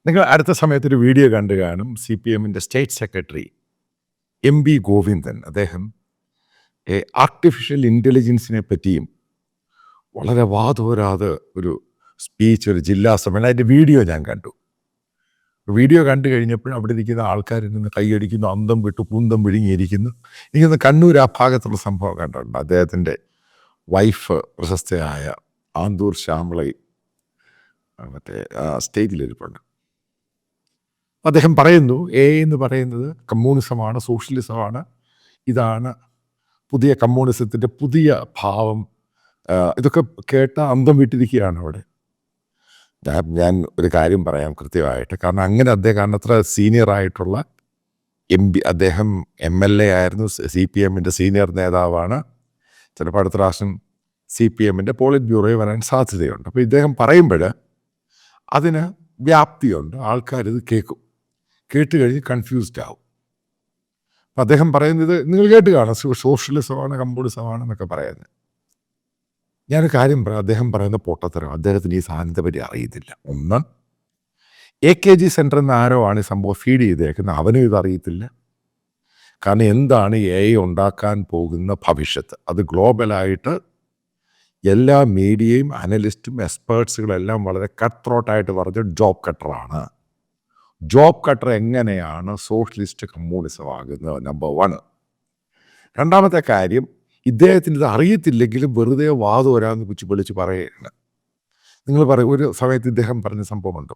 നിങ്ങൾ അടുത്ത സമയത്തൊരു വീഡിയോ കണ്ടു കാണും. CPMൻ്റെ സ്റ്റേറ്റ് സെക്രട്ടറി MB ഗോവിന്ദൻ അദ്ദേഹം ആർട്ടിഫിഷ്യൽ ഇൻ്റലിജൻസിനെ പറ്റിയും വളരെ വാതോരാതെ ഒരു സ്പീച്ച് ഒരു ജില്ലാ സമ്മേളനം അതിൻ്റെ വീഡിയോ ഞാൻ കണ്ടു. വീഡിയോ കണ്ടു കഴിഞ്ഞപ്പോൾ അവിടെ ഇരിക്കുന്ന ആൾക്കാരിൽ നിന്ന് കൈയടിക്കുന്നു, അന്തം വിട്ടു കുന്തം വിഴുങ്ങിയിരിക്കുന്നു. എനിക്കൊന്ന് കണ്ണൂർ ആ ഭാഗത്തുള്ള സംഭവം കണ്ടിട്ടുണ്ട്. അദ്ദേഹത്തിൻ്റെ വൈഫ് പ്രശസ്തയായ ആന്തൂർ ശ്യാമളൈ മറ്റേ സ്റ്റേജിലിരിപ്പുണ്ട്. അദ്ദേഹം പറയുന്നു എന്ന് പറയുന്നത് കമ്മ്യൂണിസമാണ്, സോഷ്യലിസമാണ്, ഇതാണ് പുതിയ കമ്മ്യൂണിസത്തിൻ്റെ പുതിയ ഭാവം. ഇതൊക്കെ കേട്ട അന്തം വിട്ടിരിക്കുകയാണ് അവിടെ. ഞാൻ ഒരു കാര്യം പറയാം കൃത്യമായിട്ട്. കാരണം അങ്ങനെ കാരണം അത്ര സീനിയറായിട്ടുള്ള MB, അദ്ദേഹം MLA ആയിരുന്നു, CPMൻ്റെ സീനിയർ നേതാവാണ്. ചിലപ്പോൾ അടുത്ത പ്രാവശ്യം CPMൻ്റെ പോളിറ്റ് ബ്യൂറോയിൽ വരാൻ സാധ്യതയുണ്ട്. അപ്പോൾ ഇദ്ദേഹം പറയുമ്പോൾ അതിന് വ്യാപ്തിയുണ്ട്, ആൾക്കാരിത് കേൾക്കും, കേട്ട് കഴിഞ്ഞ് കൺഫ്യൂസ്ഡ് ആവും. അപ്പം അദ്ദേഹം പറയുന്നത് നിങ്ങൾ കേട്ട് കാണാം, സോഷ്യലിസമാണ് കമ്മ്യൂണിസമാണ് എന്നൊക്കെ പറയുന്നത്. ഞാനൊരു കാര്യം പറയാം, അദ്ദേഹം പറയുന്ന പൊട്ടത്തരം. അദ്ദേഹത്തിന് ഈ സാധനത്തെ പറ്റി അറിയത്തില്ല. ഒന്ന്, AKG സെൻറ്റർ എന്ന ആരോ ആണ് ഈ സംഭവം ഫീഡ് ചെയ്തേക്കുന്നത്, അവനും ഇത് അറിയത്തില്ല. കാരണം എന്താണ് AI ഉണ്ടാക്കാൻ പോകുന്ന ഭവിഷ്യത്ത്, അത് ഗ്ലോബലായിട്ട് എല്ലാ മീഡിയയും അനലിസ്റ്റും എക്സ്പേർട്സുകളെല്ലാം വളരെ കട്ട് ത്രോട്ടായിട്ട് പറഞ്ഞ് ജോബ് കട്ടറാണ്. ജോബ് കട്ടർ എങ്ങനെയാണ് സോഷ്യലിസ്റ്റ് കമ്മ്യൂണിസം ആകുന്നത്, നമ്പർ 1. രണ്ടാമത്തെ കാര്യം, ഇദ്ദേഹത്തിന് ഇത് അറിയത്തില്ലെങ്കിലും വെറുതെ വാദോരാന്ന് വിളിച്ച് പറയുകയാണ്. നിങ്ങൾ പറയും, ഒരു സമയത്ത് ഇദ്ദേഹം പറഞ്ഞ സംഭവമുണ്ട്,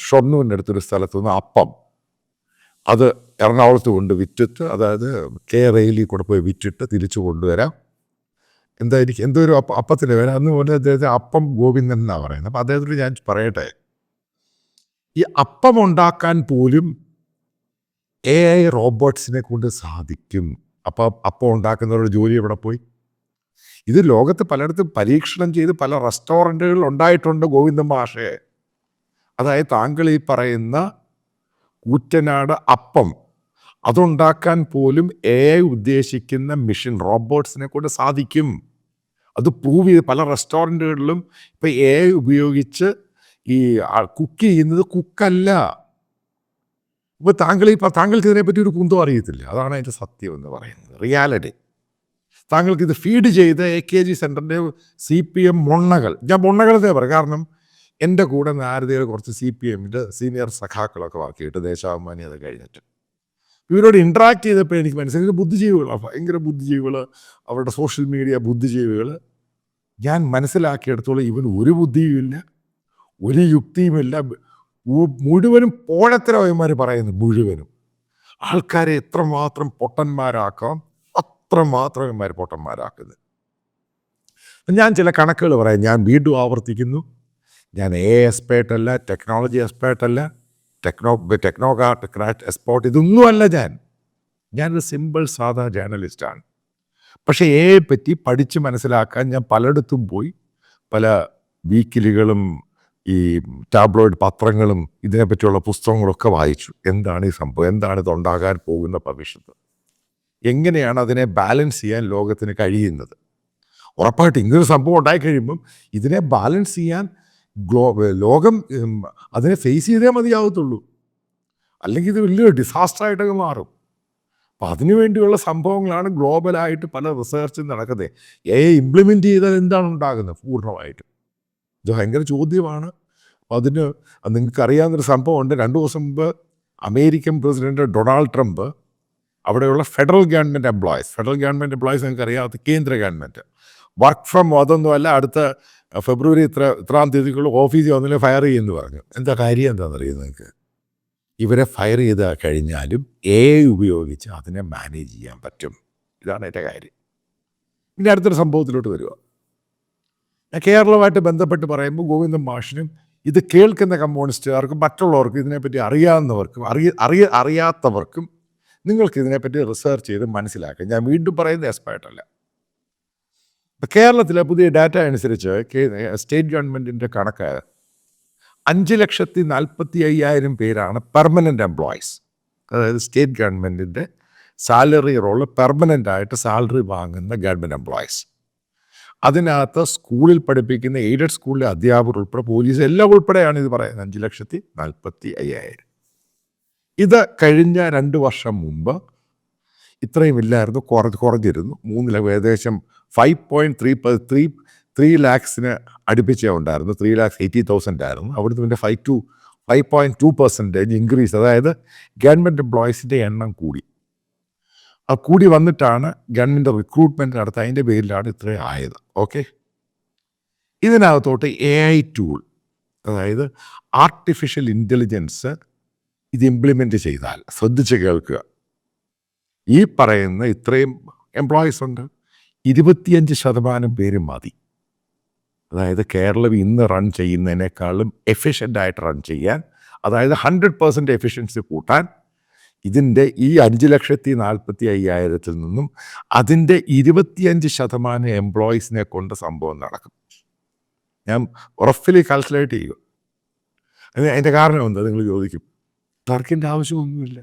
ഷൊർണൂരിൻ്റെ അടുത്തൊരു സ്ഥലത്തു നിന്ന് അപ്പം അത് എറണാകുളത്ത് കൊണ്ട് വിറ്റിട്ട്, അതായത് റെയിലിൽ കൂടെ പോയി വിറ്റിട്ട് തിരിച്ചു കൊണ്ടുവരാം. എന്തായിരിക്കും എന്തോ ഒരു അപ്പത്തിൻ്റെ പേര്, അന്ന് പോലെ അദ്ദേഹത്തെ അപ്പം ഗോവിന്ദൻ എന്നാണ് പറയുന്നത്. അപ്പം അദ്ദേഹത്തോട് ഞാൻ പറയട്ടെ, ഈ അപ്പം ഉണ്ടാക്കാൻ പോലും AI റോബോട്ട്സിനെ കൊണ്ട് സാധിക്കും. അപ്പം ഉണ്ടാക്കുന്നവരുടെ ജോലി എവിടെ പോയി? ഇത് ലോകത്ത് പലയിടത്തും പരീക്ഷണം ചെയ്ത് പല റെസ്റ്റോറൻറ്റുകളിൽ ഉണ്ടായിട്ടുണ്ട് ഗോവിന്ദൻ മാഷേ. അതായത് താങ്കൾ ഈ പറയുന്ന കൂറ്റനാട് അപ്പം അതുണ്ടാക്കാൻ പോലും AI ഉദ്ദേശിക്കുന്ന മിഷൻ റോബോട്ട്സിനെ കൊണ്ട് സാധിക്കും. അത് പ്രൂവ് ചെയ്ത് പല റെസ്റ്റോറൻറ്റുകളിലും ഇപ്പം AI ഉപയോഗിച്ച് ഈ കുക്ക് ചെയ്യുന്നത് കുക്കല്ല. ഇപ്പോൾ താങ്കൾക്ക് ഇതിനെപ്പറ്റി ഒരു കുന്തം അറിയത്തില്ല. അതാണ് അതിൻ്റെ സത്യം എന്ന് പറയുന്നത്, റിയാലിറ്റി. താങ്കൾക്ക് ഇത് ഫീഡ് ചെയ്ത് AKG സെൻറ്ററിൻ്റെ CPM മൊണ്ണകൾ, ഞാൻ മൊണ്ണകളെന്നേ പറയും. കാരണം എൻ്റെ കൂടെ നാരദയിൽ കുറച്ച് CPMൻ്റെ സീനിയർ സഖാക്കളൊക്കെ വാക്കിയിട്ട് ദേശാഭിമാനി അത് കഴിഞ്ഞിട്ട് ഇവരോട് ഇൻട്രാക്ട് ചെയ്തപ്പോൾ എനിക്ക് മനസ്സിലായി, ബുദ്ധിജീവികളാണ്, ഭയങ്കര ബുദ്ധിജീവികൾ, അവരുടെ സോഷ്യൽ മീഡിയ ബുദ്ധിജീവികൾ. ഞാൻ മനസ്സിലാക്കിയെടുത്തോളം ഇവൻ ഒരു ബുദ്ധിയുമില്ല, ഒരു യുക്തിയുമില്ല, മുഴുവനും പോഴത്തരവന്മാർ പറയുന്നു. മുഴുവനും ആൾക്കാരെ എത്രമാത്രം പൊട്ടന്മാരാക്കാം അത്രമാത്രം ഇവന്മാർ പൊട്ടന്മാരാക്കുന്നത്. ഞാൻ ചില കണക്കുകൾ പറയാം. ഞാൻ വീണ്ടും ആവർത്തിക്കുന്നു, ഞാൻ AI എക്സ്പേർട്ട് അല്ല, ടെക്നോളജി എക്സ്പേർട്ട് അല്ല, ടെക്നോക്രാറ്റ് എക്സ്പേർട്ട് ഇതൊന്നുമല്ല. ഞാനൊരു സിമ്പിൾ സാധാ ജേർണലിസ്റ്റാണ്. പക്ഷേ AI പറ്റി പഠിച്ച് മനസ്സിലാക്കാൻ ഞാൻ പലയിടത്തും പോയി, പല വീക്കിലികളും ഈ ടാബ്ലോയിഡ് പത്രങ്ങളും ഇതിനെപ്പറ്റിയുള്ള പുസ്തകങ്ങളൊക്കെ വായിച്ചു. എന്താണ് ഈ സംഭവം, എന്താണ് ഇതുണ്ടാകാൻ പോകുന്ന ഭവിഷ്യത്ത്, എങ്ങനെയാണ് അതിനെ ബാലൻസ് ചെയ്യാൻ ലോകത്തിന് കഴിയുന്നത്. ഉറപ്പായിട്ട് ഇങ്ങനൊരു സംഭവം ഉണ്ടായിക്കഴിയുമ്പം ഇതിനെ ബാലൻസ് ചെയ്യാൻ ലോകം അതിനെ ഫേസ് ചെയ്തേ മതിയാവത്തുള്ളൂ. അല്ലെങ്കിൽ ഇത് വലിയൊരു ഡിസാസ്റ്ററായിട്ടൊക്കെ മാറും. അപ്പം അതിനുവേണ്ടിയുള്ള സംഭവങ്ങളാണ് ഗ്ലോബലായിട്ട് പല റിസർച്ചും നടക്കുന്നത്. AI ഇംപ്ലിമെൻറ്റ് ചെയ്താൽ എന്താണ് ഉണ്ടാകുന്നത് പൂർണ്ണമായിട്ട്? ഇത് ഭയങ്കര ചോദ്യമാണ്. അപ്പോൾ അതിന് നിങ്ങൾക്കറിയാവുന്നൊരു സംഭവമുണ്ട്. 2 ദിവസം മുമ്പ് അമേരിക്കൻ പ്രസിഡന്റ് ഡൊണാൾഡ് ട്രംപ് അവിടെയുള്ള ഫെഡറൽ ഗവൺമെൻറ് എംപ്ലോയീസ് നിങ്ങൾക്കറിയാത്ത കേന്ദ്ര ഗവൺമെൻറ് വർക്ക് ഫ്രം അതൊന്നുമല്ല, അടുത്ത ഫെബ്രുവരി ഇത്രാം തീയതിക്കുള്ള ഓഫീസിൽ വന്നില്ല ഫയർ ചെയ്യുമെന്ന് പറഞ്ഞു. എന്താ കാര്യം എന്താണെന്നറിയാം നിങ്ങൾക്ക്? ഇവരെ ഫയർ ചെയ്ത് കഴിഞ്ഞാലും AI ഉപയോഗിച്ച് അതിനെ മാനേജ് ചെയ്യാൻ പറ്റും. ഇതാണ് എൻ്റെ കാര്യം. ഇനി അടുത്തൊരു സംഭവത്തിലോട്ട് വരിക. കേരളവുമായിട്ട് ബന്ധപ്പെട്ട് പറയുമ്പോൾ ഗോവിന്ദൻ മാഷിനും ഇത് കേൾക്കുന്ന കമ്മ്യൂണിസ്റ്റുകാർക്കും മറ്റുള്ളവർക്കും ഇതിനെപ്പറ്റി അറിയാവുന്നവർക്കും അറിയാത്തവർക്കും നിങ്ങൾക്ക് ഇതിനെപ്പറ്റി റിസർച്ച് ചെയ്ത് മനസ്സിലാക്കാം. ഞാൻ വീണ്ടും പറയുന്നത് എക്സ്പേർട്ടല്ല. ഇപ്പം കേരളത്തിലെ പുതിയ ഡാറ്റ അനുസരിച്ച് സ്റ്റേറ്റ് ഗവൺമെൻറ്റിൻ്റെ കണക്ക് 5,45,000 പേരാണ് പെർമനൻ്റ് എംപ്ലോയീസ്. അതായത് സ്റ്റേറ്റ് ഗവൺമെൻറ്റിൻ്റെ സാലറി റോള് പെർമനൻ്റായിട്ട് സാലറി വാങ്ങുന്ന ഗവൺമെൻറ് എംപ്ലോയീസ്. അതിനകത്ത് സ്കൂളിൽ പഠിപ്പിക്കുന്ന എയ്ഡഡ് സ്കൂളിലെ അധ്യാപകർ ഉൾപ്പെടെ പോലീസ് എല്ലാം ഉൾപ്പെടെയാണ് ഇത് പറയുന്നത്. 5,45,000. ഇത് കഴിഞ്ഞ 2 വർഷം മുമ്പ് ഇത്രയും ഇല്ലായിരുന്നു, കുറഞ്ഞിരുന്നു. ഏകദേശം 5.3 ലാക്സിന് അടുപ്പിച്ചേ ഉണ്ടായിരുന്നു. 3,80,000 ആയിരുന്നു. അവിടുന്ന് പിന്നെ 5.2% ഇൻക്രീസ്. അതായത് ഗവൺമെൻറ് എംപ്ലോയീസിൻ്റെ എണ്ണം കൂടി. ആ കൂടി വന്നിട്ടാണ് ഗവൺമെൻറ് റിക്രൂട്ട്മെൻറ്റ് നടത്തുക. അതിൻ്റെ പേരിലാണ് ഇത്രയും ആയത്. ഓക്കെ, ഇതിനകത്തോട്ട് AI ടൂൾ, അതായത് ആർട്ടിഫിഷ്യൽ ഇൻ്റലിജൻസ് ഇത് ഇംപ്ലിമെൻ്റ് ചെയ്താൽ, ശ്രദ്ധിച്ച് കേൾക്കുക, ഈ പറയുന്ന ഇത്രയും എംപ്ലോയീസ് ഉണ്ട്, 25% പേര് മതി. അതായത് കേരളം ഇന്ന് റൺ ചെയ്യുന്നതിനേക്കാളും എഫിഷ്യൻ്റായിട്ട് റൺ ചെയ്യാൻ, അതായത് 100% എഫിഷ്യൻസി കൂട്ടാൻ ഇതിൻ്റെ ഈ 5,45,000 നിന്നും അതിൻ്റെ 25% എംപ്ലോയീസിനെ കൊണ്ട് സംഭവം നടക്കും. ഞാൻ റഫ്ലി കാൽക്കുലേറ്റ് ചെയ്യുക. അതിൻ്റെ കാരണം എന്താ നിങ്ങൾ ചോദിക്കും. ക്ലർക്കിൻ്റെ ആവശ്യമൊന്നുമില്ല.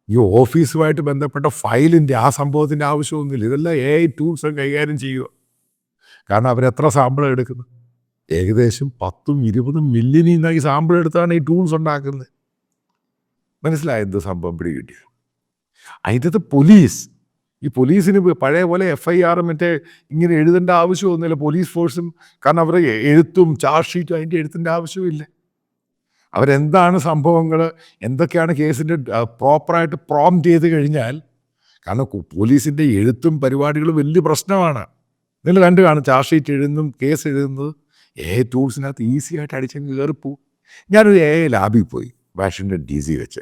ഈ ഓഫീസുമായിട്ട് ബന്ധപ്പെട്ട ഫയലിൻ്റെ ആ സംഭവത്തിൻ്റെ ആവശ്യമൊന്നുമില്ല. ഇതെല്ലാം AI ടൂൾസ് കൈകാര്യം ചെയ്യുക. കാരണം അവരെത്ര സാമ്പിൾ എടുക്കുന്നു? ഏകദേശം 10-20 മില്യണിൽ നിന്ന് ഈ സാമ്പിൾ എടുത്താണ് ഈ ടൂൾസ് ഉണ്ടാക്കുന്നത്. മനസ്സിലായത് സംഭവം പിടികിട്ടിയ? അതിൻ്റെ പോലീസ്, ഈ പോലീസിന് പഴയ പോലെ FIR മറ്റേ ഇങ്ങനെ എഴുതേണ്ട ആവശ്യമൊന്നുമില്ല. പോലീസ് ഫോഴ്സും, കാരണം അവർ എഴുത്തും ചാർജ് ഷീറ്റും അതിൻ്റെ എഴുത്തിൻ്റെ ആവശ്യമില്ല. അവരെന്താണ് സംഭവങ്ങൾ, എന്തൊക്കെയാണ് കേസിൻ്റെ പ്രോപ്പറായിട്ട് പ്രോംപ്റ്റ് ചെയ്ത് കഴിഞ്ഞാൽ, കാരണം പോലീസിൻ്റെ എഴുത്തും പരിപാടികളും വലിയ പ്രശ്നമാണ്. നിങ്ങൾ കണ്ടു കാണും, ചാർജ് ഷീറ്റ് എഴുതുന്നതും കേസ് എഴുതുന്നത് AI ടൂൾസിനകത്ത് ഈസി ആയിട്ട് അടിച്ചങ്ങ് കയറിപ്പോവും. ഞാനൊരു AI ലാബിൽ പോയി, വാഷിങ്ടൺ DC വെച്ച്,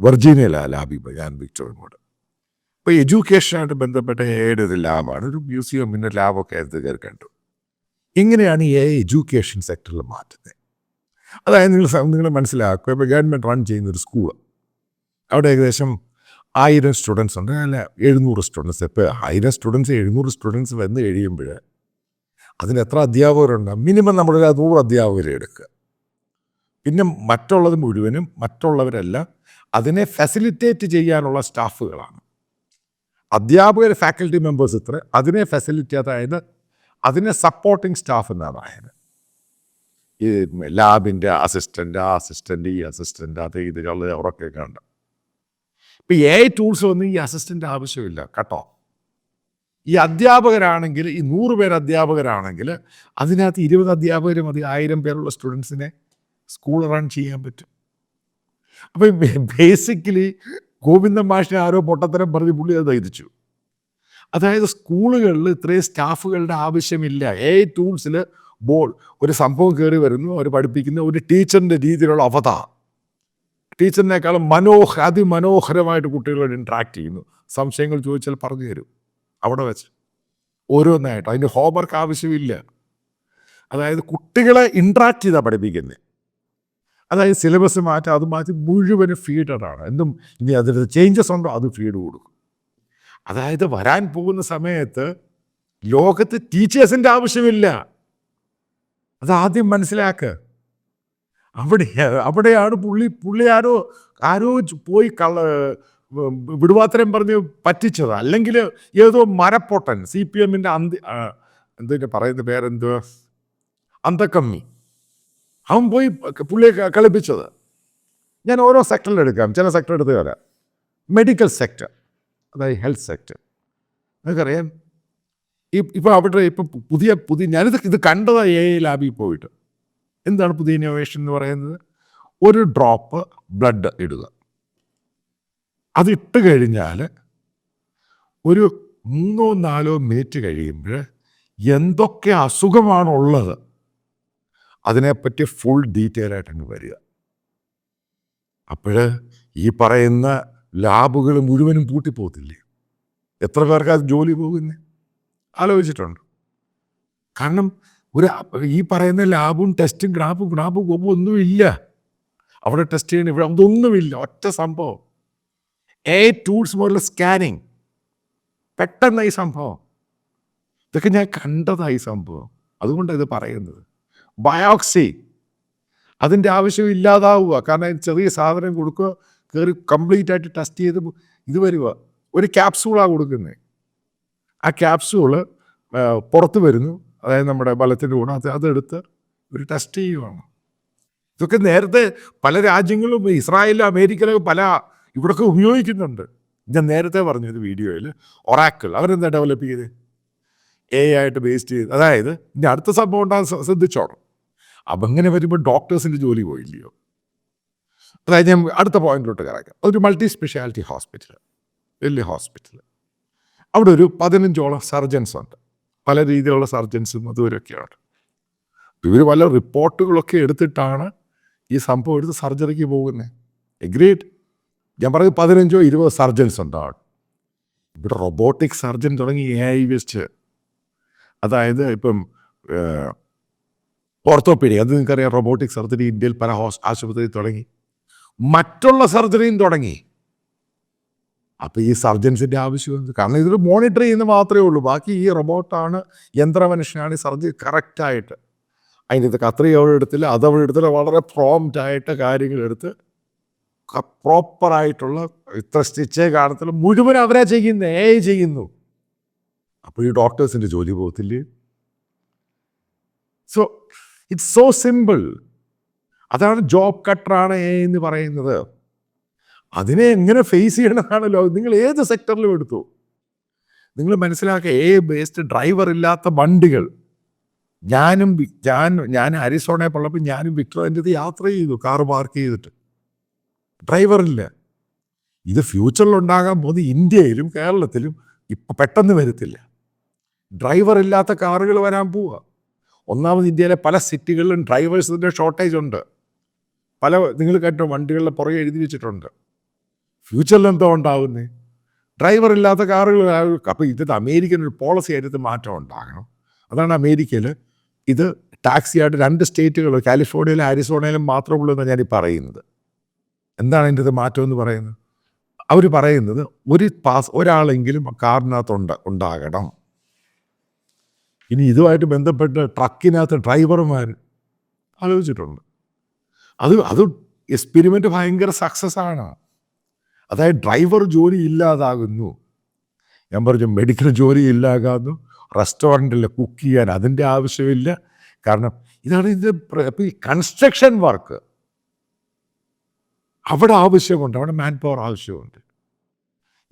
വെർജീനിയ ലാബിൽ പോയി, ഞാൻ വിക്ടോറിയനോട്. ഇപ്പോൾ എഡ്യൂക്കേഷനായിട്ട് ബന്ധപ്പെട്ട AIയുടെ ഒരു ലാബാണ്, ഒരു മ്യൂസിയം, പിന്നെ ലാബൊക്കെ ആയിട്ട് കയറി കണ്ടു. എങ്ങനെയാണ് AI എഡ്യൂക്കേഷൻ സെക്ടറിൽ മാറ്റുന്നത്? അതായത് നിങ്ങൾ മനസ്സിലാക്കുക, ഇപ്പോൾ ഗവൺമെൻറ് റൺ ചെയ്യുന്നൊരു സ്കൂൾ, അവിടെ ഏകദേശം 1000 സ്റ്റുഡൻസ് ഉണ്ട്, അല്ല 700 സ്റ്റുഡൻസ്. ഇപ്പോൾ 1000 സ്റ്റുഡൻസ് 700 സ്റ്റുഡൻസ് വന്ന് കഴിയുമ്പോൾ അതിന് എത്ര അധ്യാപകരുണ്ട്? മിനിമം നമ്മൾ 100 അധ്യാപകരെ എടുക്കുക. പിന്നെ മറ്റുള്ളത് മുഴുവനും മറ്റുള്ളവരെല്ലാം അതിനെ ഫെസിലിറ്റേറ്റ് ചെയ്യാനുള്ള സ്റ്റാഫുകളാണ്. അധ്യാപകർ, ഫാക്കൽറ്റി മെമ്പേഴ്സ് ഇത്ര, അതിനെ ഫെസിലിറ്റി, അതായത് അതിനെ സപ്പോർട്ടിങ് സ്റ്റാഫ് എന്നാണ് പറയുന്നത്. ഈ ലാബിൻ്റെ അസിസ്റ്റൻ്റ്, ആ അസിസ്റ്റൻ്റ്, ഈ അസിസ്റ്റൻ്റ്, അത് ഇതിലുള്ള അവരൊക്കെ ഉണ്ട്. ഇപ്പോൾ AI ടൂൾസ് ഒന്നും ഈ അസിസ്റ്റൻ്റ് ആവശ്യമില്ല കേട്ടോ. ഈ അധ്യാപകരാണെങ്കിൽ, ഈ 100 പേര് അധ്യാപകരാണെങ്കിൽ അതിനകത്ത് 20 അധ്യാപകർ മതി 1000 പേരുള്ള സ്റ്റുഡൻസിനെ സ്കൂൾ റൺ ചെയ്യാൻ പറ്റും. അപ്പോൾ ബേസിക്കലി ഗോവിന്ദൻ മാഷിനെ ആരോ പൊട്ടത്തരം പറഞ്ഞ് പുള്ളി അത് എഴുതിച്ചു. അതായത് സ്കൂളുകളിൽ ഇത്രയും സ്റ്റാഫുകളുടെ ആവശ്യമില്ല. AI ടൂൾസിൽ ഒരു സംഭവം കയറി വരുന്നു, അവർ പഠിപ്പിക്കുന്ന ഒരു ടീച്ചറിൻ്റെ രീതിയിലുള്ള അവതാർ, ടീച്ചറിനേക്കാളും അതിമനോഹരമായിട്ട് കുട്ടികളോട് ഇൻട്രാക്ട് ചെയ്യുന്നു. സംശയങ്ങൾ ചോദിച്ചാൽ പറഞ്ഞു തരും അവിടെ വെച്ച്, ഓരോന്നായിട്ട്. അതിൻ്റെ ഹോംവർക്ക് ആവശ്യമില്ല. അതായത് കുട്ടികളെ ഇൻട്രാക്ട് ചെയ്താണ് പഠിപ്പിക്കുന്നത്. അതായത് സിലബസ് മാറ്റി, അത് മാറ്റി മുഴുവനും ഫീഡറാണ്. എന്തും ഇനി അതിൽ ചേഞ്ചസ് ഉണ്ടോ അത് ഫീഡ് കൊടുക്കും. അതായത് വരാൻ പോകുന്ന സമയത്ത് ലോകത്ത് ടീച്ചേഴ്സിൻ്റെ ആവശ്യമില്ല. അതാദ്യം മനസ്സിലാക്കുക. അവിടെയാണ് പുള്ളി ആരോ പോയി വിടുവാത്തരം പറഞ്ഞ് പറ്റിച്ചത്. അല്ലെങ്കിൽ ഏതോ മരപ്പൊട്ടൻ, CPMൻ്റെ എന്തിൻ്റെ പറയുന്ന പേരെന്തുവാ, അന്തക്കമ്മി, അവൻ പോയി പുള്ളിയെ കളിപ്പിച്ചത്. ഞാൻ ഓരോ സെക്ടറിൽ എടുക്കാം, ചില സെക്ടർ എടുത്ത് വരാം. മെഡിക്കൽ സെക്ടർ, അതായത് ഹെൽത്ത് സെക്ടർ. നിങ്ങൾക്കറിയാം, ഇപ്പോൾ അവിടെ ഇപ്പോൾ പുതിയ ഞാനിത് കണ്ടതാണ് AI ലാബിൽ പോയിട്ട്. എന്താണ് പുതിയ ഇന്നോവേഷൻ എന്ന് പറയുന്നത്? ഒരു ഡ്രോപ്പ് ബ്ലഡ് ഇടുക. അതിട്ട് കഴിഞ്ഞാൽ ഒരു 3-4 മിനിറ്റ് കഴിയുമ്പോൾ എന്തൊക്കെ അസുഖമാണുള്ളത് അതിനെപ്പറ്റി ഫുൾ ഡീറ്റെയിൽ ആയിട്ട് അങ്ങ് വരിക. അപ്പോൾ ഈ പറയുന്ന ലാബുകൾ മുഴുവനും പൂട്ടിപ്പോകത്തില്ലേ? എത്ര പേർക്ക് അത് ജോലി പോകുന്നത് ആലോചിച്ചിട്ടുണ്ട്? കാരണം ഈ പറയുന്ന ലാബും ടെസ്റ്റും ഗ്രാഫും പോകുമ്പോൾ ഒന്നുമില്ല. അവിടെ ടെസ്റ്റ് ചെയ്യണം, ഇവിടെ അതൊന്നുമില്ല. ഒറ്റ സംഭവം AI ടൂൾസ് മുതലുള്ള സ്കാനിങ്, പെട്ടെന്ന് ഈ സംഭവം. ഇതൊക്കെ ഞാൻ കണ്ടതായി സംഭവം. അതുകൊണ്ടാണ് ഇത് പറയുന്നത്. ബയോപ്സി, അതിൻ്റെ ആവശ്യം ഇല്ലാതാവുക. കാരണം ചെറിയ സാധനം കൊടുക്കുക, കയറി കംപ്ലീറ്റ് ആയിട്ട് ടെസ്റ്റ് ചെയ്ത് ഇത് വരിക. ഒരു ക്യാപ്സൂളാണ് കൊടുക്കുന്നത്. ആ ക്യാപ്സൂള് പുറത്ത് വരുന്നു, അതായത് നമ്മുടെ ബലത്തിൻ്റെ ഗുണം അതെടുത്ത് ഒരു ടെസ്റ്റ് ചെയ്യുവാണ്. ഇതൊക്കെ നേരത്തെ പല രാജ്യങ്ങളും ഇസ്രായേലും അമേരിക്കയിലും ഇവിടൊക്കെ ഉപയോഗിക്കുന്നുണ്ട്. ഞാൻ നേരത്തെ പറഞ്ഞു ഒരു വീഡിയോയിൽ ഒറാക്കിൾ അവരെന്താ ഡെവലപ്പ് ചെയ്ത് ആയിട്ട് ബേസ്ഡ് ചെയ്ത്, അതായത് ഇനി അടുത്ത സംഭവം ഉണ്ടാകാൻ ശ്രദ്ധിച്ചോണം. അപ്പം അങ്ങനെ വരുമ്പോൾ ഡോക്ടേഴ്സിൻ്റെ ജോലി പോയില്ലയോ. അതായത് ഞാൻ അടുത്ത പോയിന്റിലോട്ട് കിടക്കാം. ഒരു മൾട്ടി സ്പെഷ്യാലിറ്റി ഹോസ്പിറ്റൽ, വലിയ ഹോസ്പിറ്റൽ, അവിടെ ഒരു 15ഓളം സർജൻസ് ഉണ്ട്. പല രീതിയിലുള്ള സർജൻസും അതുവരെയൊക്കെയാണ്. ഇവർ പല റിപ്പോർട്ടുകളൊക്കെ എടുത്തിട്ടാണ് ഈ സംഭവം എടുത്ത് സർജറിക്ക് പോകുന്നത്. എഗ്രീഡ്. ഞാൻ പറയുന്നത് 15-20 സർജൻസ് ഉണ്ടാവും. ഇവിടെ റൊബോട്ടിക് സർജൻ തുടങ്ങി AI വെച്ച്, അതായത് ഇപ്പം ഓർത്തോപീഡിയ, അത് നിങ്ങൾക്കറിയാം, റൊബോട്ടിക് സർജറി ഇന്ത്യയിൽ പല ആശുപത്രിയിൽ തുടങ്ങി, മറ്റുള്ള സർജറിയും തുടങ്ങി. അപ്പോൾ ഈ സർജൻസിൻ്റെ ആവശ്യമുണ്ട്. കാരണം ഇതൊരു മോണിറ്റർ ചെയ്യുന്നത് മാത്രമേ ഉള്ളൂ. ബാക്കി ഈ റൊബോട്ടാണ്, യന്ത്രമനുഷ്യനാണ് ഈ സർജറി കറക്റ്റായിട്ട്. അതിൻ്റെ ഇത് കത്രി അവിടെ എടുത്തില്ല, അതവിടെ എടുത്തില്ല, വളരെ പ്രോംപ്റ്റായിട്ട് കാര്യങ്ങളെടുത്ത് പ്രോപ്പറായിട്ടുള്ള ഇത്ര സ്റ്റിച്ചേ കാണത്തില്ല, മുഴുവൻ അവരാ ചെയ്യുന്നത്, AI ചെയ്യുന്നു. അപ്പോൾ ഈ ഡോക്ടേഴ്സിൻ്റെ ജോലി പോകത്തില്ലേ? So it's so simple. അതാണ് ജോബ് കട്ടറാണ് AI എന്ന് പറയുന്നത്. അതിനെ എങ്ങനെ ഫേസ് ചെയ്യണമെന്നാണല്ലോ. നിങ്ങൾ ഏത് സെക്ടറിലും എടുത്തു, നിങ്ങൾ മനസ്സിലാക്കുക, AI ബേസ്ഡ് ഡ്രൈവർ ഇല്ലാത്ത വണ്ടികൾ. ഞാൻ അരിസോണയിൽ പോയപ്പോൾ ഞാനും വിക്ടറിൻ്റെ ഇത് യാത്ര ചെയ്തു, കാറ് പാർക്ക് ചെയ്തിട്ട്, ഡ്രൈവറില്ല. ഇത് ഫ്യൂച്ചറിൽ ഉണ്ടാകാൻ പോകുന്നത് ഇന്ത്യയിലും കേരളത്തിലും ഇപ്പം പെട്ടെന്ന് വരത്തില്ല. ഡ്രൈവർ ഇല്ലാത്ത കാറുകൾ വരാൻ പോവുക. ഒന്നാമത് ഇന്ത്യയിലെ പല സിറ്റികളിലും ഡ്രൈവേഴ്സിൻ്റെ ഷോർട്ടേജ് ഉണ്ട്. നിങ്ങൾ കേട്ടോ, വണ്ടികളുടെ പുറകെ എഴുതി വെച്ചിട്ടുണ്ട്. ഫ്യൂച്ചറിൽ എന്തോ ഉണ്ടാകുന്നത്? ഡ്രൈവർ ഇല്ലാത്ത കാറുകൾ. അപ്പോൾ ഇത് അമേരിക്കൻ ഒരു പോളിസി ആയിട്ട് മാറ്റം ഉണ്ടാകണം. അതാണ് അമേരിക്കയിൽ ഇത് ടാക്സിയായിട്ട് 2 സ്റ്റേറ്റുകൾ, കാലിഫോർണിയയിലും അരിസോണയിലും മാത്രമുള്ളൂ എന്നാണ് ഞാൻ ഈ പറയുന്നത്. എന്താണ് അതിൻ്റെ മാറ്റം എന്ന് പറയുന്നത്? അവർ പറയുന്നത് ഒരാളെങ്കിലും കാറിനകത്ത് ഉണ്ടാകണം. ഇനി ഇതുമായിട്ട് ബന്ധപ്പെട്ട് ട്രക്കിനകത്ത് ഡ്രൈവർമാർ ആലോചിച്ചിട്ടുണ്ട്. അത് എക്സ്പെരിമെൻ്റ് ഭയങ്കര സക്സസ് ആണ്. അതായത് ഡ്രൈവർ ജോലി ഇല്ലാതാകുന്നു. ഞാൻ പറഞ്ഞു മെഡിക്കൽ ജോലി ഇല്ലാതാകുന്നു. റെസ്റ്റോറൻറ്റിൽ കുക്ക് ചെയ്യാൻ അതിൻ്റെ ആവശ്യമില്ല. കാരണം ഇതാണ് ഈ കൺസ്ട്രക്ഷൻ വർക്ക്, അവിടെ ആവശ്യമുണ്ട്, അവിടെ മാൻ പവർ ആവശ്യമുണ്ട്.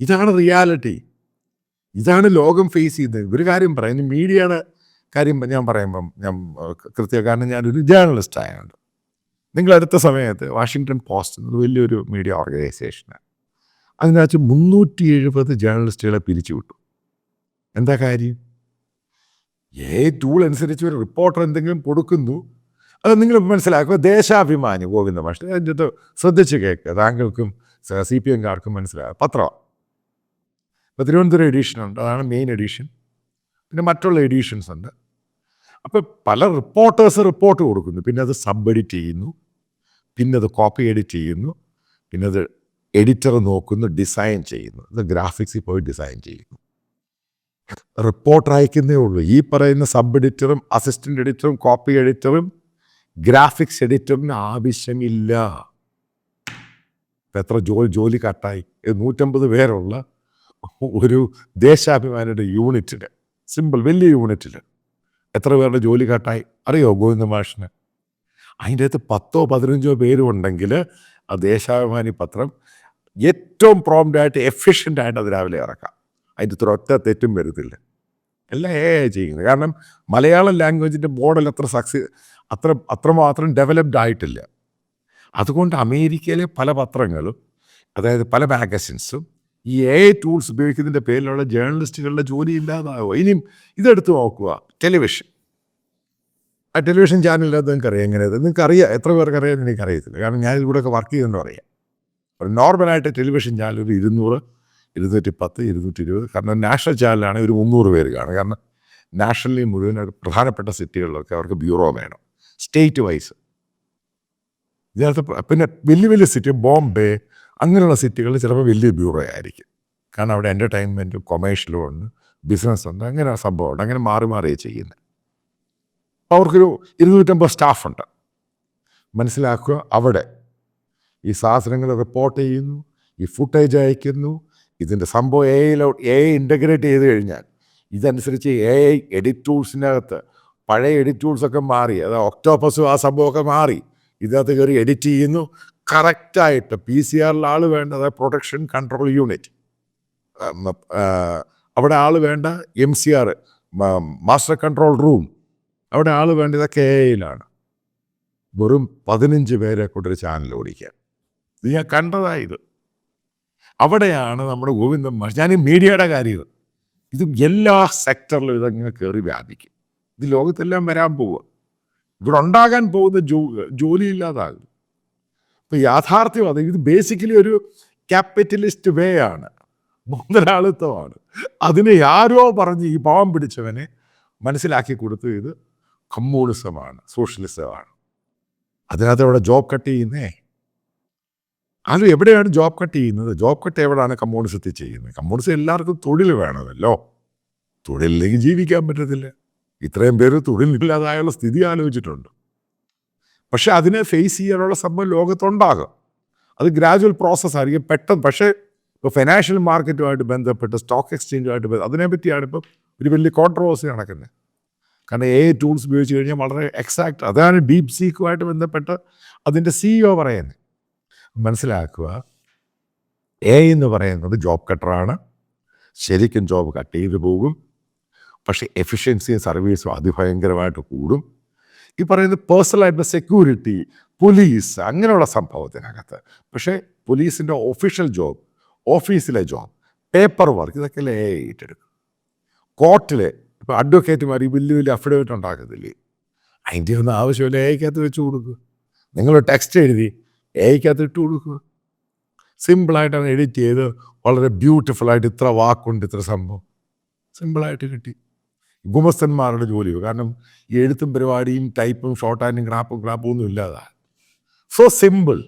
ഇതാണ് റിയാലിറ്റി. ഇതാണ് ലോകം ഫേസ് ചെയ്യുന്നത്. ഒരു കാര്യം പറയാം, മീഡിയയുടെ കാര്യം ഞാൻ പറയുമ്പം ഞാൻ കാരണം ഞാനൊരു ജേർണലിസ്റ്റ് ആയതുകൊണ്ട്. നിങ്ങൾ അടുത്ത സമയത്ത് വാഷിങ്ടൺ പോസ്റ്റ് എന്നത് വലിയൊരു മീഡിയ ഓർഗനൈസേഷനാണ്. അതിനകത്ത് 370 ജേർണലിസ്റ്റുകളെ പിരിച്ചുവിട്ടു. എന്താ കാര്യം? ടൂൾ അനുസരിച്ച് ഒരു റിപ്പോർട്ടർ എന്തെങ്കിലും കൊടുക്കുന്നു, അത് നിങ്ങൾ മനസ്സിലാക്കുക. ദേശാഭിമാനി ഗോവിന്ദ മാഷ് അതിൻ്റെ ശ്രദ്ധിച്ച് കേൾക്കുക, താങ്കൾക്കും CPM-കാർക്കും മനസ്സിലാക്കുക. പത്രമാണ്. ഇപ്പോൾ തിരുവനന്തപുരം എഡീഷനുണ്ട്, അതാണ് മെയിൻ എഡീഷൻ. പിന്നെ മറ്റുള്ള എഡീഷൻസ് ഉണ്ട്. അപ്പോൾ പല റിപ്പോർട്ടേഴ്സ് റിപ്പോർട്ട് കൊടുക്കുന്നു, പിന്നെ അത് സബ് എഡിറ്റ് ചെയ്യുന്നു, പിന്നെ അത് കോപ്പി എഡിറ്റ് ചെയ്യുന്നു, പിന്നെ അത് എഡിറ്റർ നോക്കുന്നു, ഡിസൈൻ ചെയ്യുന്നു, അത് ഗ്രാഫിക്സിൽ പോയി ഡിസൈൻ ചെയ്യുന്നു. റിപ്പോർട്ട് അയക്കുന്നേ ഉള്ളൂ. ഈ പറയുന്ന സബ് എഡിറ്ററും അസിസ്റ്റൻ്റ് എഡിറ്ററും കോപ്പി എഡിറ്ററും ഗ്രാഫിക്സ് എഡിറ്ററിന് ആവശ്യമില്ല. എത്ര ജോലി കട്ടായി. 150 പേരുള്ള ഒരു ദേശാഭിമാനിയുടെ യൂണിറ്റിൽ, സിമ്പിൾ വലിയ യൂണിറ്റിൽ എത്ര പേരുടെ ജോലി കട്ടായി അറിയോ ഗോവിന്ദ മാഷിന്? അതിൻ്റെ അകത്ത് 10-15 പേരും ഉണ്ടെങ്കിൽ ആ ദേശാഭിമാനി പത്രം ഏറ്റവും പ്രോംപ്റ്റായിട്ട് എഫിഷ്യൻ്റായിട്ട് അത് രാവിലെ ഇറക്കാം. അതിൻ്റെ ഒറ്റ തെറ്റും വരുത്തില്ല. എല്ലാം AI ചെയ്യുന്നത്. കാരണം മലയാളം ലാംഗ്വേജിൻ്റെ മോഡൽ അത്രമാത്രം ഡെവലപ്ഡ് ആയിട്ടില്ല. അതുകൊണ്ട് അമേരിക്കയിലെ പല പത്രങ്ങളും, അതായത് പല മാഗസിൻസും ഈ AI ടൂൾസ് ഉപയോഗിക്കുന്നതിൻ്റെ പേരിലുള്ള ജേർണലിസ്റ്റുകളുടെ ജോലി ഇല്ലാതാവുക. ഇനിയും ഇതെടുത്ത് നോക്കുക, ടെലിവിഷൻ. ആ ടെലിവിഷൻ ചാനലിനകത്ത് നിങ്ങൾക്കറിയാം എങ്ങനെയത്, നിങ്ങൾക്കറിയാം, എത്ര പേർക്ക് അറിയാമെന്ന് എനിക്കറിയത്തില്ല. കാരണം ഞാൻ ഇവിടെയൊക്കെ വർക്ക് ചെയ്യുന്നുണ്ടോ അറിയാം. ഒരു നോർമലായിട്ട് ടെലിവിഷൻ ചാനൽ ഒരു 200, 210, 220, കാരണം നാഷണൽ ചാനലാണെങ്കിൽ ഒരു 300 പേര് കാണും. കാരണം നാഷണലി മുഴുവൻ പ്രധാനപ്പെട്ട സിറ്റികളിലൊക്കെ അവർക്ക് ബ്യൂറോ വേണം, സ്റ്റേറ്റ് വൈസ്. ഇതിനകത്ത് പിന്നെ വലിയ വലിയ സിറ്റി, ബോംബെ അങ്ങനെയുള്ള സിറ്റികളിൽ ചിലപ്പോൾ വലിയ ബ്യൂറോ ആയിരിക്കും. കാരണം അവിടെ എൻ്റർടൈൻമെൻറ്റും കൊമേഴ്ഷ്യലും ഉണ്ട്, ബിസിനസ് ഉണ്ട്, അങ്ങനെ സംഭവമുണ്ട്. അങ്ങനെ മാറി മാറിയേ ചെയ്യുന്നത്. അപ്പോൾ അവർക്കൊരു 250 സ്റ്റാഫുണ്ട്. മനസ്സിലാക്കുക, അവിടെ ഈ സാധനങ്ങൾ റിപ്പോർട്ട് ചെയ്യുന്നു, ഈ ഫുട്ടേജ് അയക്കുന്നു. ഇതിൻ്റെ സംഭവം AI ഇൻ്റഗ്രേറ്റ് ചെയ്ത് കഴിഞ്ഞാൽ ഇതനുസരിച്ച് AI എഡിറ്റ് ടൂൾസിനകത്ത് പഴയ എഡിറ്റ് ടൂൾസൊക്കെ മാറി, അത് ഒക്ടോപ്പസും ആ സംഭവമൊക്കെ മാറി. ഇതിനകത്ത് കയറി എഡിറ്റ് ചെയ്യുന്നു കറക്റ്റായിട്ട്. PCR ആൾ വേണ്ട, അതായത് പ്രൊട്ടക്ഷൻ കൺട്രോൾ യൂണിറ്റ്, അവിടെ ആൾ വേണ്ട. MCR മാസ്റ്റർ കൺട്രോൾ റൂം, അവിടെ ആൾ വേണ്ട. ഇതൊക്കെ AI വെറും 15 പേരെ കൊണ്ടൊരു ചാനൽ ഓടിക്കാൻ. ഇത് ഞാൻ കണ്ടതായത്. അവിടെയാണ് നമ്മുടെ ഗോവിന്ദൻ മാഷ്. ഞാൻ ഈ മീഡിയയുടെ കാര്യം, ഇത് എല്ലാ സെക്ടറിലും ഇതങ്ങനെ കയറി വ്യാപിക്കും. ഇത് ലോകത്തെല്ലാം വരാൻ പോവുക. ഇവിടെ ഉണ്ടാകാൻ പോകുന്ന ജോലിയില്ലാതാകും. ഇപ്പം യാഥാർത്ഥ്യം അത്. ഇത് ബേസിക്കലി ഒരു ക്യാപിറ്റലിസ്റ്റ് വേ ആണ്, മുതലാളിത്തമാണ്. അതിനെ ആരോ പറഞ്ഞ് ഈ പാവം പിടിച്ചവനെ മനസ്സിലാക്കി കൊടുത്തു ഇത് കമ്മ്യൂണിസമാണ്, സോഷ്യലിസമാണ്. അതിനകത്ത് അവിടെ ജോബ് കട്ട് ചെയ്യുന്നേ. അത് എവിടെയാണ് ജോബ് കട്ട് ചെയ്യുന്നത്? ജോബ് കട്ട് എവിടെയാണ് കമ്മ്യൂണിസത്തിൽ ചെയ്യുന്നത്? കമ്മ്യൂണിസം എല്ലാവർക്കും തൊഴിൽ വേണമല്ലോ. തൊഴിലില്ലെങ്കിൽ ജീവിക്കാൻ പറ്റത്തില്ല. ഇത്രയും പേര് തൊഴിലില്ലാതായുള്ള സ്ഥിതി ആലോചിച്ചിട്ടുണ്ട്. പക്ഷെ അതിനെ ഫേസ് ചെയ്യാനുള്ള സംഭവം ലോകത്തുണ്ടാകും. അത് ഗ്രാജുവൽ പ്രോസസ്സായിരിക്കും, പെട്ടെന്ന്. പക്ഷേ ഇപ്പോൾ ഫിനാൻഷ്യൽ മാർക്കറ്റുമായിട്ട് ബന്ധപ്പെട്ട്, സ്റ്റോക്ക് എക്സ്ചേഞ്ചുമായിട്ട് അതിനെപ്പറ്റിയാണ് ഇപ്പം ഒരു വലിയ കോൺട്രവേഴ്സി നടക്കുന്നത്. കാരണം AI ടൂൾസ് ഉപയോഗിച്ച് കഴിഞ്ഞാൽ വളരെ എക്സാക്റ്റ്. അതാണ് ഡീപ് സീക്കുമായിട്ട് ബന്ധപ്പെട്ട് അതിൻ്റെ CEO പറയുന്നത്. മനസ്സിലാക്കുക, AI എന്ന് പറയുന്നത് ജോബ് കട്ടറാണ്. ശരിക്കും ജോബ് കട്ട് ചെയ്ത് പോകും. പക്ഷേ എഫിഷ്യൻസിയും സർവീസും അതിഭയങ്കരമായിട്ട് കൂടും. ഈ പറയുന്നത് പേഴ്സണലായിട്ടുള്ള സെക്യൂരിറ്റി, പോലീസ്, അങ്ങനെയുള്ള സംഭവത്തിനകത്ത്. പക്ഷേ പോലീസിൻ്റെ ഒഫീഷ്യൽ ജോബ്, ഓഫീസിലെ ജോബ്, പേപ്പർ വർക്ക്, ഇതൊക്കെ AI ഏറ്റെടുക്കും. കോർട്ടിൽ ഇപ്പോൾ അഡ്വക്കേറ്റുമാർ ഈ വലിയ വലിയ അഫിഡവിറ്റ് ഉണ്ടാക്കത്തില്ലേ, അതിൻ്റെ ഒന്നും ആവശ്യമില്ല. AIക്കകത്ത് വെച്ച് കൊടുക്കുക. നിങ്ങൾ ടെക്സ്റ്റ് എഴുതി AIക്കകത്ത് ഇട്ട് കൊടുക്കുക. സിമ്പിളായിട്ടാണ് എഡിറ്റ് ചെയ്ത് വളരെ ബ്യൂട്ടിഫുള്ളായിട്ട് ഇത്ര വാക്കുണ്ട്, ഇത്ര സംഭവം സിമ്പിളായിട്ട് കിട്ടി. ഗുമസ്തന്മാരുടെ ജോലിയോ, കാരണം ഈ എഴുത്തും പരിപാടിയും ടൈപ്പും ഷോർട്ട് ഹാൻഡും ക്രാപ്പും ഒന്നും ഇല്ലാതാ. So simple.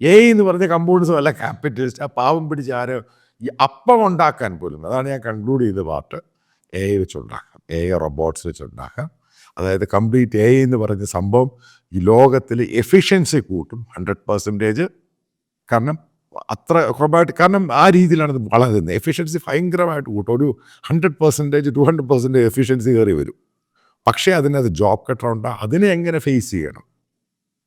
AI എന്ന് പറഞ്ഞ കമ്പ്യൂട്ടേഴ്സും അല്ല ക്യാപിറ്റലിസ്റ്റ്. ആ പാവം പിടിച്ച് ആരോ ഈ അപ്പം ഉണ്ടാക്കാൻ പോലും, അതാണ് ഞാൻ കൺക്ലൂഡ് ചെയ്ത പാർട്ട്, AI വെച്ചുണ്ടാക്കാം. AI റോബോട്ട്സ് വെച്ചുണ്ടാക്കാം. അതായത് കംപ്ലീറ്റ് AI എന്ന് പറഞ്ഞ സംഭവം ഈ ലോകത്തിൽ എഫിഷ്യൻസി കൂട്ടും 100%. കാരണം അത്ര കുറവായിട്ട്, കാരണം ആ രീതിയിലാണ് ഇത് വളരുന്നത്. എഫിഷ്യൻസി ഭയങ്കരമായിട്ട് കൂട്ടും. ഒരു 100%, 200% എഫിഷ്യൻസി കയറി വരും. പക്ഷേ അതിനകത്ത് ജോബ് കട്ടറുണ്ട്. അതിനെ എങ്ങനെ ഫേസ് ചെയ്യണം?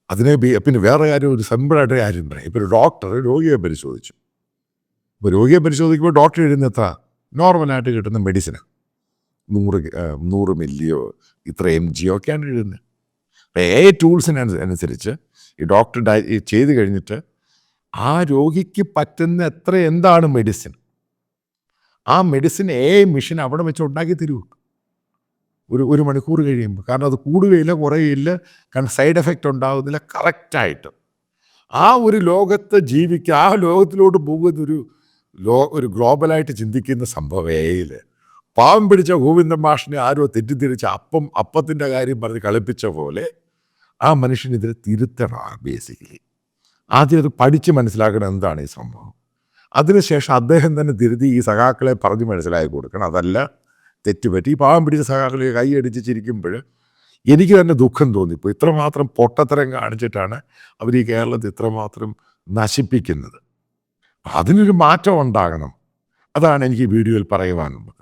അതിനെ പിന്നെ വേറെ കാര്യം, ഒരു സിമ്പിളായിട്ട് കാര്യം പറയും. ഇപ്പോൾ ഒരു ഡോക്ടർ രോഗിയെ പരിശോധിച്ചു. ഇപ്പോൾ രോഗിയെ പരിശോധിക്കുമ്പോൾ ഡോക്ടർ എഴുതുന്ന എത്ര നോർമലായിട്ട് കിട്ടുന്ന മെഡിസിന് 100 മില്ലിയോ ഇത്ര mg ഒക്കെയാണ് എഴുതുന്നത്. AI ടൂൾസിനനുസരിച്ച് ഈ ഡോക്ടർ ചെയ്ത് കഴിഞ്ഞിട്ട് ആ രോഗിക്ക് പറ്റുന്ന എന്താണ് മെഡിസിൻ, ആ മെഡിസിൻ AI മെഷീൻ അവിടെ വെച്ച് ഉണ്ടാക്കി തരുമോ ഒരു മണിക്കൂർ കഴിയുമ്പോൾ. കാരണം അത് കൂടുകയില്ല, കുറയുകയില്ല, കാരണം സൈഡ് എഫക്റ്റ് ഉണ്ടാകുന്നില്ല. കറക്റ്റായിട്ട് ആ ഒരു ലോകത്ത് ജീവിക്കുക, ആ ലോകത്തിലോട്ട് പോകുന്നൊരു ഒരു ഗ്ലോബലായിട്ട് ചിന്തിക്കുന്ന സംഭവം AIയിൽ. പാവം പിടിച്ച ഗോവിന്ദൻ മാഷിനെ ആരോ തെറ്റിദ്ധരിച്ച അപ്പത്തിൻ്റെ കാര്യം പറഞ്ഞ് കളിപ്പിച്ച പോലെ ആ മനുഷ്യൻ ഇതിനെ തിരുത്തണം. ബേസിക്കലി ആദ്യം അത് പഠിച്ച് മനസ്സിലാക്കണം എന്താണ് ഈ സംഭവം. അതിനുശേഷം അദ്ദേഹം തന്നെ തിരുത്തി ഈ സഖാക്കളെ പറഞ്ഞ് മനസ്സിലാക്കി കൊടുക്കണം. അതല്ല തെറ്റുപറ്റി ഈ പാവം പിടിച്ച സഖാക്കളെ കൈയടിച്ച് ചിരിക്കുമ്പോൾ എനിക്ക് തന്നെ ദുഃഖം തോന്നിപ്പോൾ. ഇത്രമാത്രം പൊട്ടത്തരം കാണിച്ചിട്ടാണ് അവർ ഈ കേരളത്തിൽ ഇത്രമാത്രം നശിപ്പിക്കുന്നത്. അതിനൊരു മാറ്റം ഉണ്ടാകണം. അതാണ് എനിക്ക് ഈ വീഡിയോയിൽ പറയുവാനുള്ളത്.